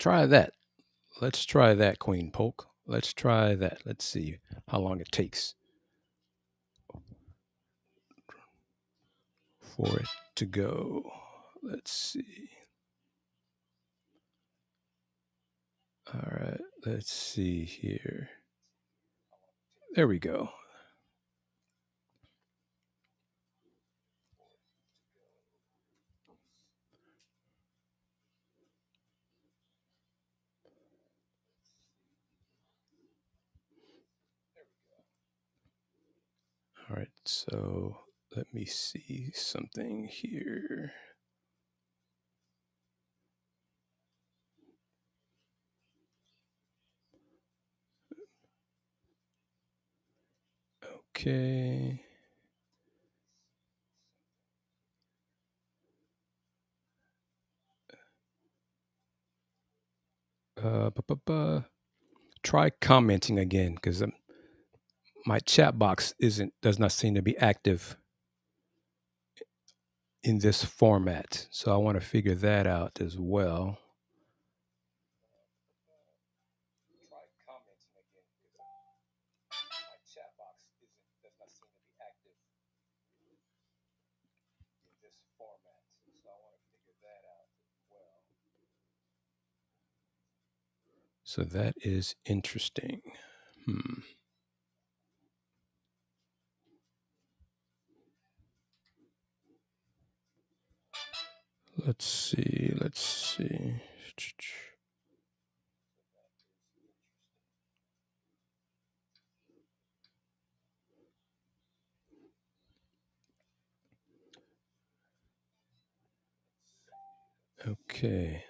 try that. Let's try that, Queen Polk. Let's try that. Let's see how long it takes for it to go. Let's see. All right, let's see here. There we go. All right, so let me see something here. Okay. Try commenting again because my chat box does not seem to be active in this format. So I want to figure that out as well. So that is interesting. Let's see. Okay.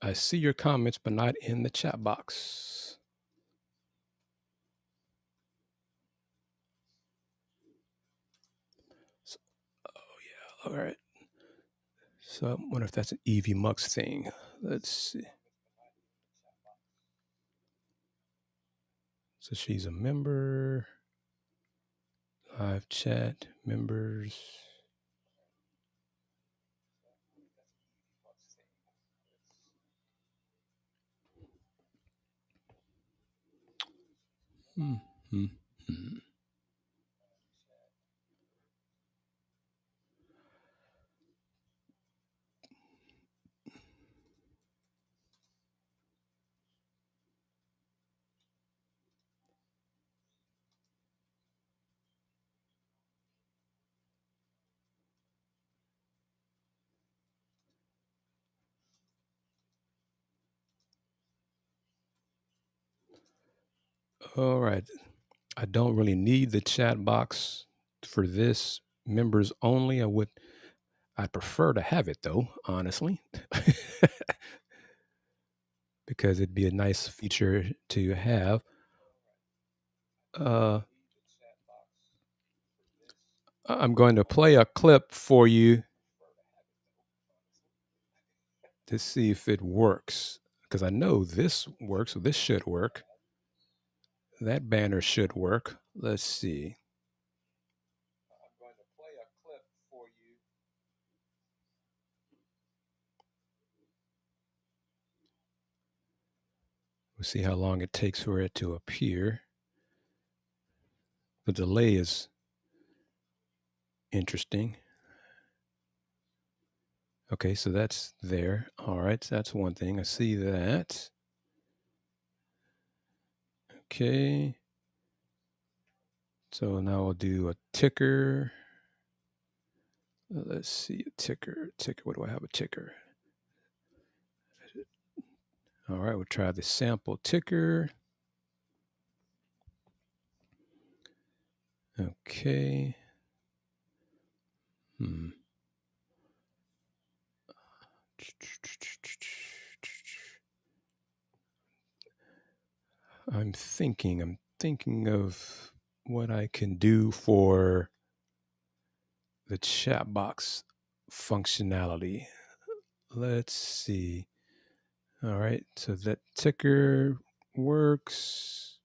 I see your comments, but not in the chat box. So, oh, yeah. All right. So I wonder if that's an Evie Mux thing. Let's see. So she's a member. Live chat, members. All right. I don't really need the chat box for this. Members only. I'd prefer to have it though, honestly. Because it'd be a nice feature to have. I'm going to play a clip for you to see if it works. Because I know this works, so this should work. That banner should work. Let's see. We'll see how long it takes for it to appear. The delay is interesting. Okay, so that's there. All right, so that's one thing. I see that. Okay. So now we'll do a ticker. Let's see, a ticker. What do I have a ticker? All right, we'll try the sample ticker. Okay. I'm thinking of what I can do for the chat box. functionality. Let's see. All right, so that ticker works.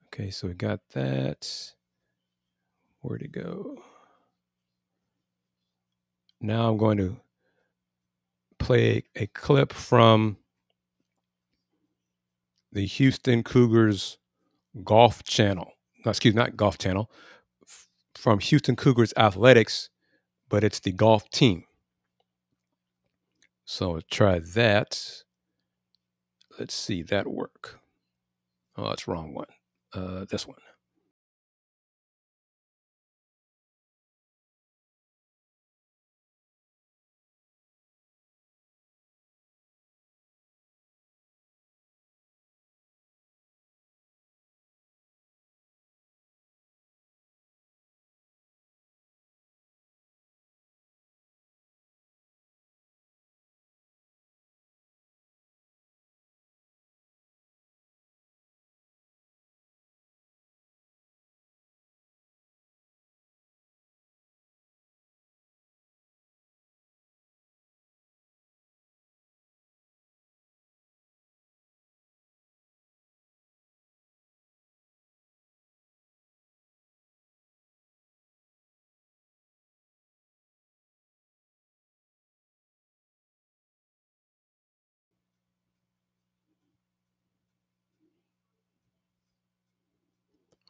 Okay, so we got that. Where'd it go? Now I'm going to play a clip from the Houston Cougars golf channel. No, excuse me, not golf channel. From Houston Cougars athletics, but it's the golf team. So try that. Let's see that work. Oh, that's wrong one. This one.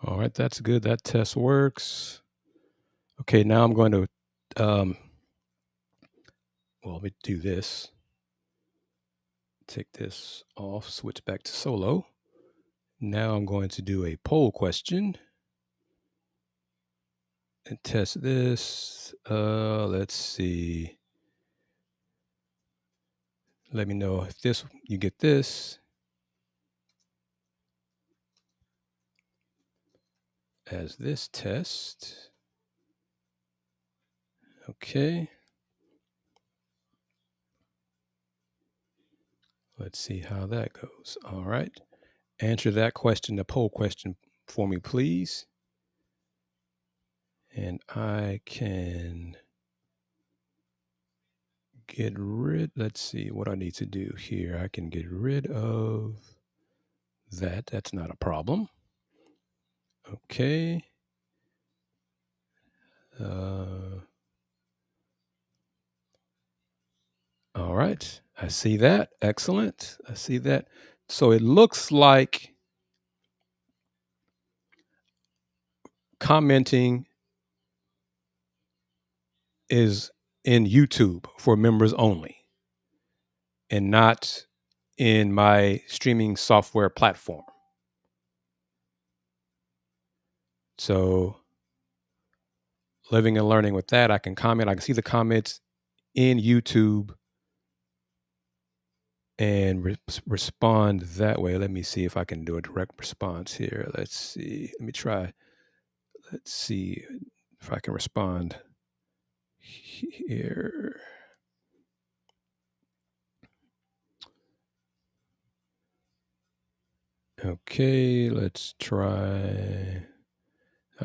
All right, that's good. That test works. Okay, now I'm going to, let me do this. Take this off, switch back to solo. Now I'm going to do a poll question and test this. Let's see. Let me know if you get this as this test. Okay. Let's see how that goes. All right. Answer that question, the poll question for me, please. And I can let's see what I need to do here. I can get rid of that. That's not a problem. Okay. All right. I see that. Excellent. I see that. So it looks like commenting is in YouTube for members only and not in my streaming software platform. So living and learning with that, I can comment. I can see the comments in YouTube and respond that way. Let me see if I can do a direct response here. Let's see. Let me try. Let's see if I can respond here. Okay, let's try.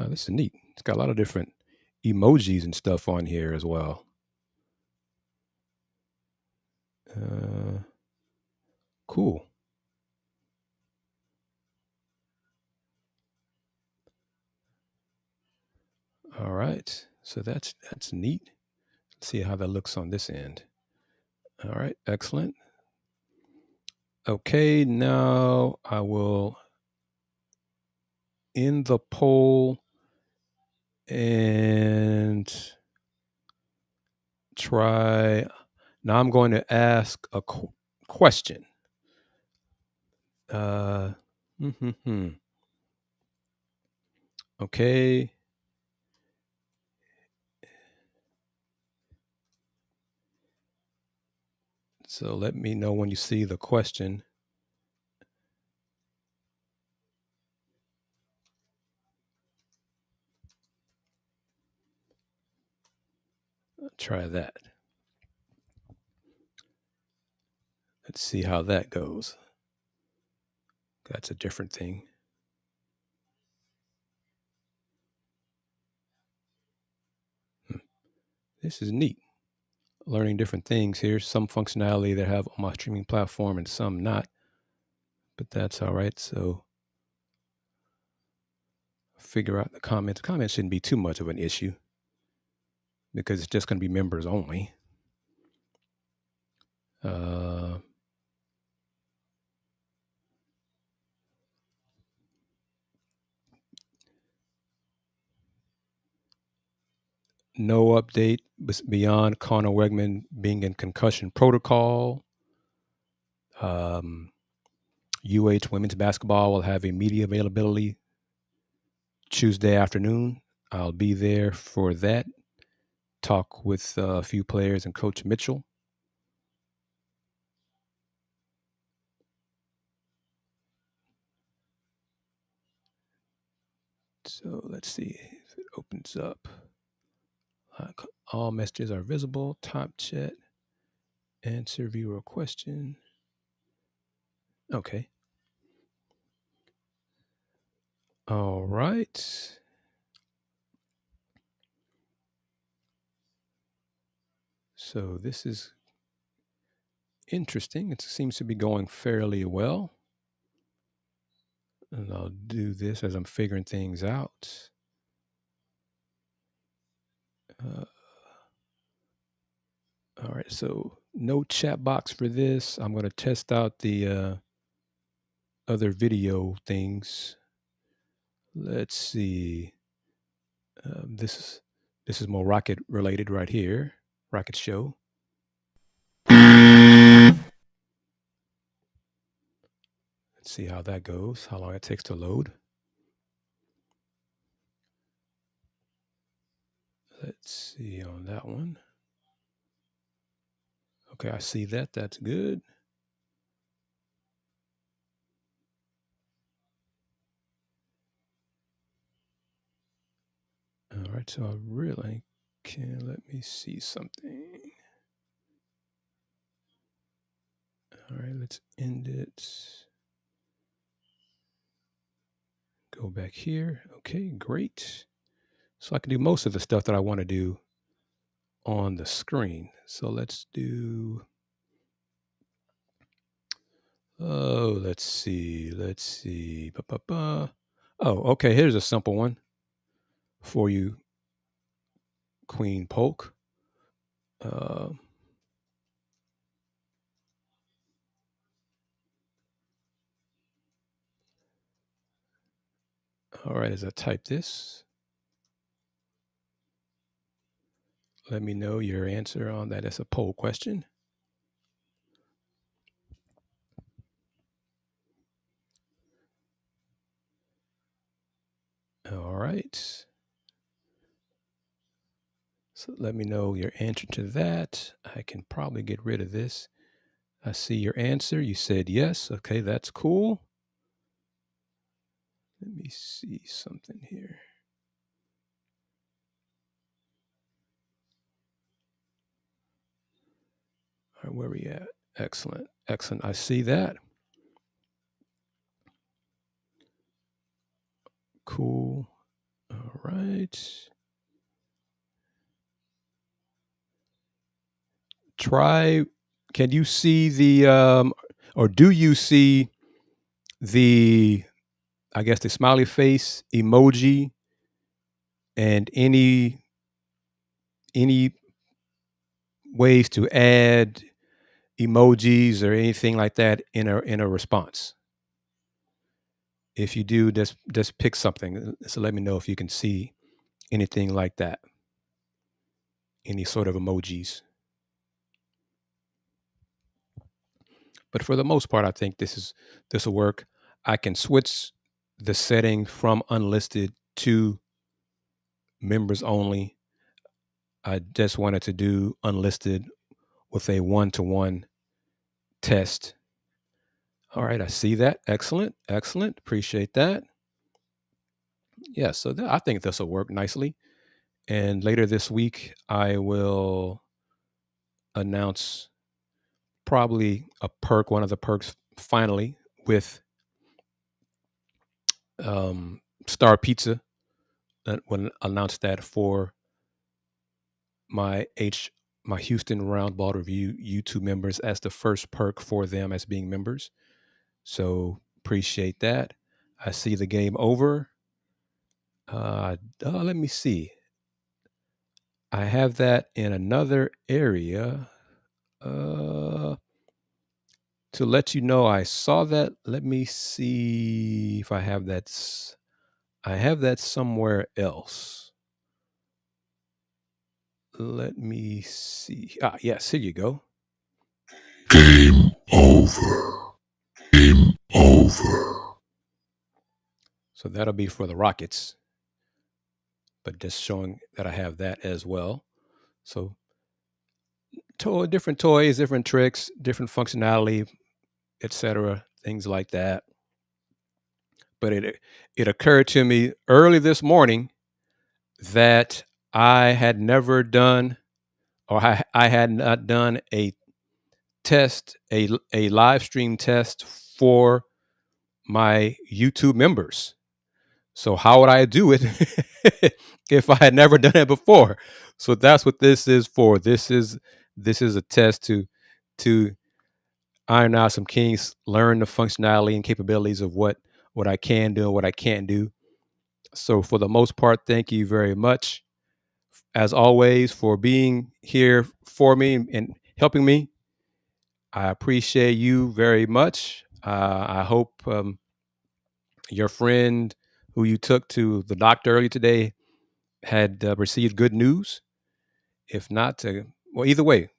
This is neat. It's got a lot of different emojis and stuff on here as well. Cool. All right. So that's neat. Let's see how that looks on this end. All right. Excellent. Okay. Now I will end the poll and try. Now I'm going to ask a question. Okay. So let me know when you see the question. Try that. Let's see how that goes. That's a different thing. This is neat. Learning different things here. Some functionality that I have on my streaming platform and some not. But that's all right. So figure out the comments. Comments shouldn't be too much of an issue because it's just going to be members only. No update beyond Connor Wegman being in concussion protocol. UH women's basketball will have a media availability Tuesday afternoon. I'll be there for that. Talk with a few players and Coach Mitchell. So let's see if it opens up. All messages are visible. Top chat. Answer viewer question. Okay. All right. So this is interesting. It seems to be going fairly well. And I'll do this as I'm figuring things out. All right, so no chat box for this. I'm going to test out the other video things. Let's see. This is more rocket related right here. Rocket show. Let's see how that goes. How long it takes to load. Let's see on that one. Okay, I see that. That's good. All right, so I really can let me see something. All right, let's end it. Go back here. Okay, great. So I can do most of the stuff that I want to do on the screen. So let's do, let's see. Oh, okay, here's a simple one for you, Queen Polk. All right, as I type this, let me know your answer on that. It's a poll question. All right. So let me know your answer to that. I can probably get rid of this. I see your answer. You said yes. Okay, that's cool. Let me see something here. All right, where are we at? Excellent. Excellent. I see that. Cool. All right. Try, can you see the, or do you see the, I guess, the smiley face emoji and any ways to add emojis or anything like that in a response? If you do, just pick something. So let me know if you can see anything like that. Any sort of emojis. But for the most part, I think this will work. I can switch the setting from unlisted to members only. I just wanted to do unlisted with a one-to-one test. All right, I see that. Excellent. Excellent. Appreciate that. Yeah, so I think this will work nicely. And later this week, I will announce probably a perk, one of the perks finally with Star Pizza. That will announce that for my H my Houston Roundball Review YouTube members as the first perk for them as being members. So appreciate that. I see the game over. Let me see. I have that in another area. To let you know I saw that. Let me see if I have that. I have that somewhere else. Let me see. Yes, here you go. Game over. Game over. So that'll be for the Rockets, but just showing that I have that as well. So different toys, different tricks, different functionality, etc., things like that. But it occurred to me early this morning that I had never done, or I had not done a test, a live stream test for my YouTube members. So how would I do it if I had never done it before? So that's what this is for. This is a test to iron out some kinks, learn the functionality and capabilities of what I can do and what I can't do. So for the most part, thank you very much, as always, for being here for me and helping me. I appreciate you very much. I hope your friend who you took to the doctor early today had received good news. If not, well, either way,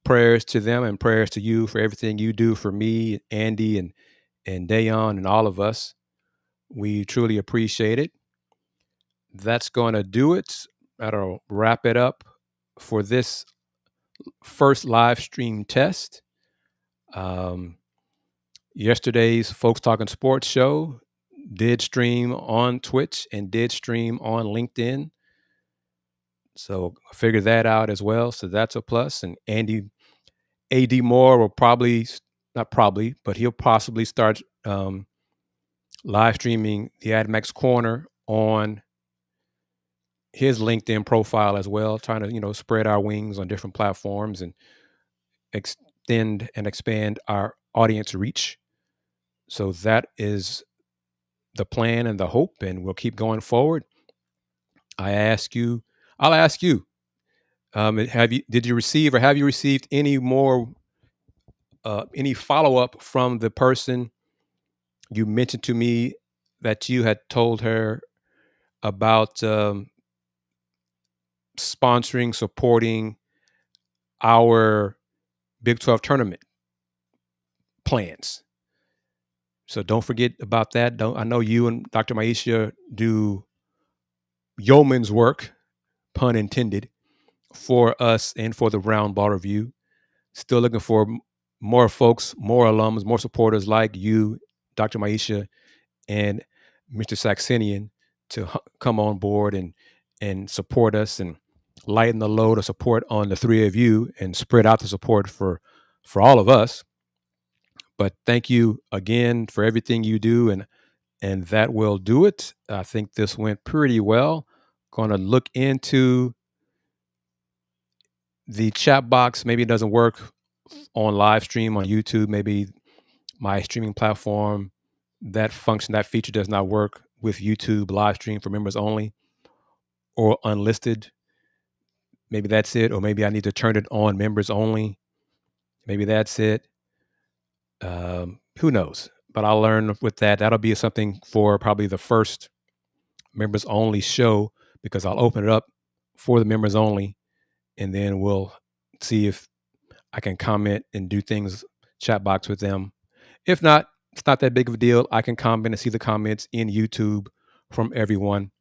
prayers to them and prayers to you for everything you do for me, Andy, and Dayon, and all of us. We truly appreciate it. That's going to do it. That'll wrap it up for this first live stream test. Um, Yesterday's Folks Talking Sports show did stream on Twitch and did stream on LinkedIn. So I figured that out as well. So that's a plus. And Andy AD Moore will probably, not probably, but he'll possibly start live streaming the AdMax Corner on his LinkedIn profile as well, trying to, spread our wings on different platforms and extend and expand our audience reach. So that is the plan and the hope, and we'll keep going forward. I'll ask you, did you receive or have you received any more, any follow up from the person you mentioned to me that you had told her about sponsoring, supporting our Big 12 tournament plans? So don't forget about that. I know you and Dr. Maisha do yeoman's work, pun intended, for us and for the Roundball Review. Still looking for more folks, more alums, more supporters like you, Dr. Maisha, and Mr. Saxenian to come on board and support us and lighten the load of support on the three of you and spread out the support for all of us. But thank you again for everything you do, and that will do it. I think this went pretty well. Going to look into the chat box. Maybe it doesn't work on live stream on YouTube. Maybe my streaming platform, that feature does not work with YouTube live stream for members only or unlisted. Maybe that's it. Or maybe I need to turn it on members only. Maybe that's it. Who knows? But I'll learn with that. That'll be something for probably the first members only show, because I'll open it up for the members only, and then we'll see if I can comment and do things chat box with them. If not, it's not that big of a deal. I can comment and see the comments in YouTube from everyone.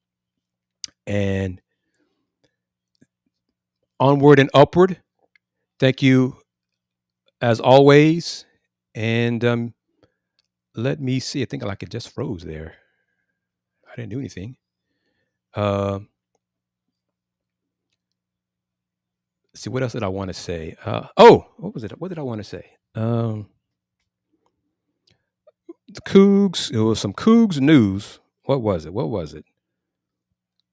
And onward and upward. Thank you as always. And let me see. I think like it just froze there. I didn't do anything. See, what else did I want to say? What was it? What did I want to say? The Cougs. It was some Cougs news. What was it?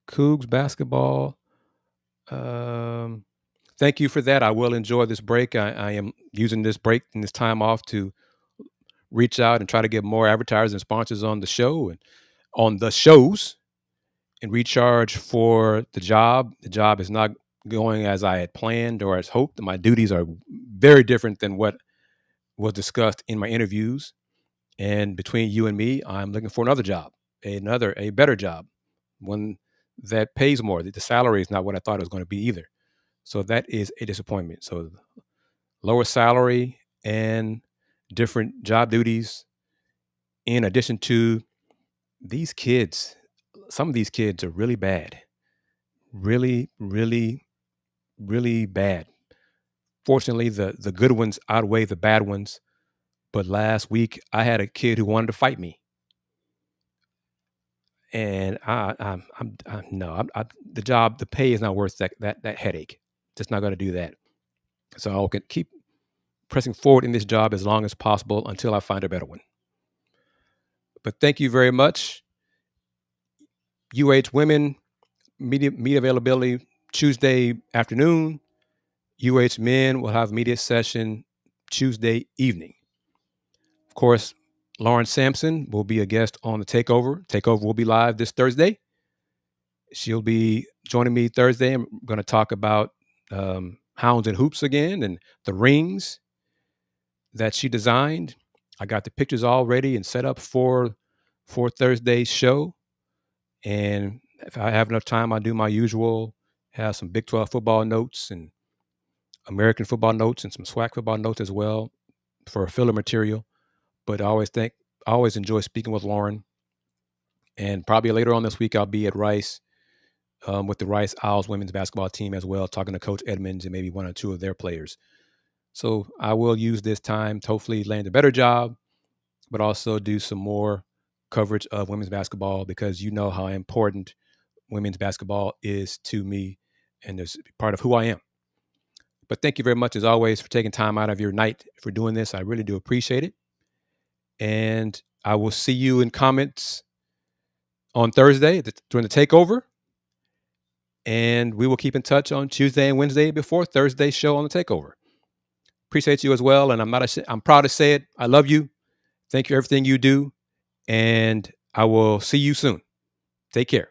Cougs basketball. thank you for that. I will enjoy this break. I am using this break and this time off to reach out and try to get more advertisers and sponsors on the show and on the shows and recharge for the job. The job is not going as I had planned or as hoped. My duties are very different than what was discussed in my interviews. And between you and me, I'm looking for another job, a better job, one that pays more. The salary is not what I thought it was going to be either. So that is a disappointment. So lower salary and different job duties, in addition to these kids. Some of these kids are really bad, really, really, really bad. Fortunately, the good ones outweigh the bad ones. But last week, I had a kid who wanted to fight me, and the job, the pay is not worth that headache. Just not going to do that. So I'll keep pressing forward in this job as long as possible until I find a better one. But thank you very much. UH Women media availability Tuesday afternoon. UH Men will have media session Tuesday evening. Of course, Lauren Sampson will be a guest on the Takeover. Takeover will be live this Thursday. She'll be joining me Thursday. I'm going to talk about Hounds and Hoops again and the rings that she designed. I got the pictures all ready and set up for Thursday's show. And if I have enough time, I'll do my usual, have some Big 12 football notes and American football notes and some SWAC football notes as well for filler material. But I always enjoy speaking with Lauren. And probably later on this week, I'll be at Rice with the Rice Owls women's basketball team as well, talking to Coach Edmonds and maybe one or two of their players. So I will use this time to hopefully land a better job, but also do some more coverage of women's basketball because you know how important women's basketball is to me and is part of who I am. But thank you very much, as always, for taking time out of your night for doing this. I really do appreciate it. And I will see you in comments on Thursday during the takeover. And we will keep in touch on Tuesday and Wednesday before Thursday's show on the takeover. Appreciate you as well. And I'm proud to say it. I love you. Thank you for everything you do. And I will see you soon. Take care.